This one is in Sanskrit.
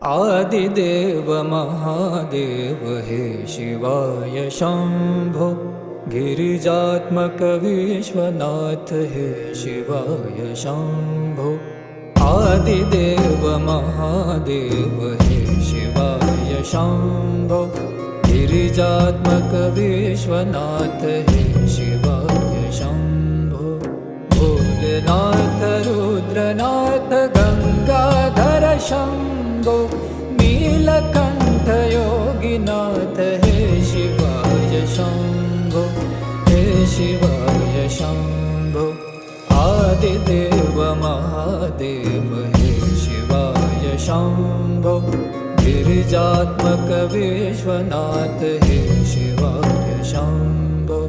आदिदेव महादेव हे शिवाय शम्भो गिरिजात्मक विश्वनाथ हे शिवाय शम्भो आदिदेव महादेव हे शिवाय शम्भो गिरिजात्मक विश्वनाथ हे शिवाय शम्भो भोलेनाथ रुद्रनाथ गंगाधर शम्भो नीलकण्ठ योगिनाथ हे शिवाय शम्भो हे शिवाय शम्भो आदिदेव महादेव हे शिवाय शम्भो गिरिजात्मक विश्वनाथ हे शिवाय शम्भो।